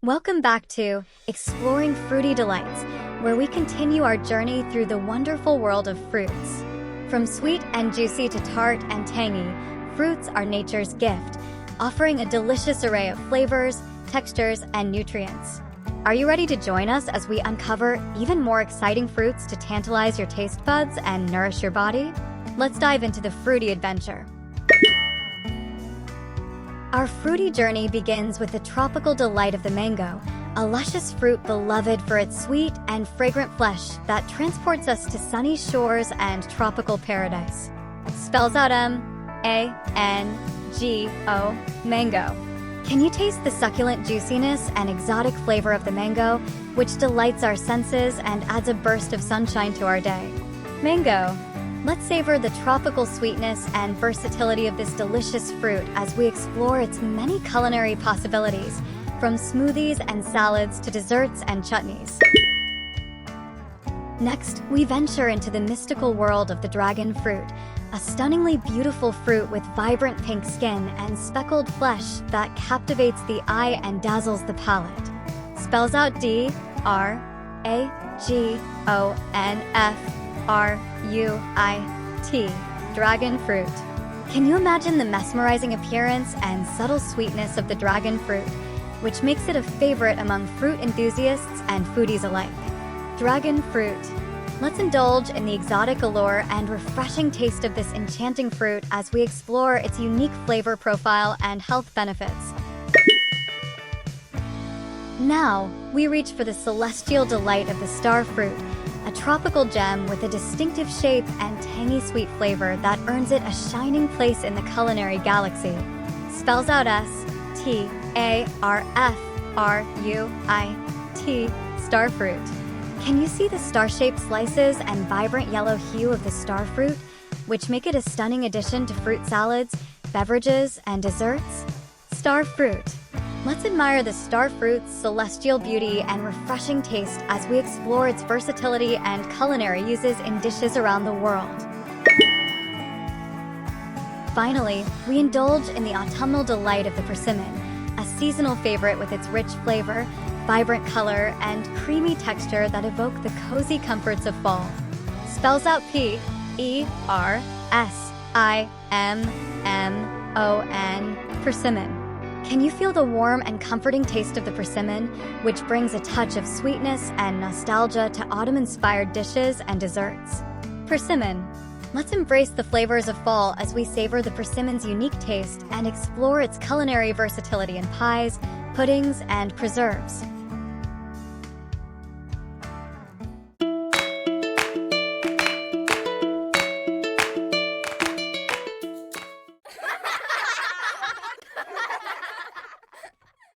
Welcome back to Exploring Fruity Delights, where we continue our journey through the wonderful world of fruits. From sweet and juicy to tart and tangy, fruits are nature's gift, offering a delicious array of flavors, textures, and nutrients. Are you ready to join us as we uncover even more exciting fruits to tantalize your taste buds and nourish your body? Let's dive into the fruity adventure. Our fruity journey begins with the tropical delight of the mango, a luscious fruit beloved for its sweet and fragrant flesh that transports us to sunny shores and tropical paradise. Spells out M-A-N-G-O, mango. Can you taste the succulent juiciness and exotic flavor of the mango, which delights our senses and adds a burst of sunshine to our day? Mango. Let's savor the tropical sweetness and versatility of this delicious fruit as we explore its many culinary possibilities, from smoothies and salads to desserts and chutneys. Next, we venture into the mystical world of the dragon fruit, a stunningly beautiful fruit with vibrant pink skin and speckled flesh that captivates the eye and dazzles the palate. Spells out D-R-A-G-O-N-F-R-U-I-T, dragon fruit. Can you imagine the mesmerizing appearance and subtle sweetness of the dragon fruit, which makes it a favorite among fruit enthusiasts and foodies alike? Dragon fruit. Let's indulge in the exotic allure and refreshing taste of this enchanting fruit as we explore its unique flavor profile and health benefits. Now, we reach for the celestial delight of the star fruit, a tropical gem with a distinctive shape and tangy sweet flavor that earns it a shining place in the culinary galaxy. Spells out S-T-A-R-F-R-U-I-T, star fruit. Can you see the star-shaped slices and vibrant yellow hue of the star fruit, which make it a stunning addition to fruit salads, beverages, and desserts? Star fruit. Let's admire the star fruit's celestial beauty and refreshing taste as we explore its versatility and culinary uses in dishes around the world. Finally, we indulge in the autumnal delight of the persimmon, a seasonal favorite with its rich flavor, vibrant color, and creamy texture that evoke the cozy comforts of fall. Spells out P-E-R-S-I-M-M-O-N, persimmon. Can you feel the warm and comforting taste of the persimmon, which brings a touch of sweetness and nostalgia to autumn-inspired dishes and desserts? Persimmon. Let's embrace the flavors of fall as we savor the persimmon's unique taste and explore its culinary versatility in pies, puddings, and preserves.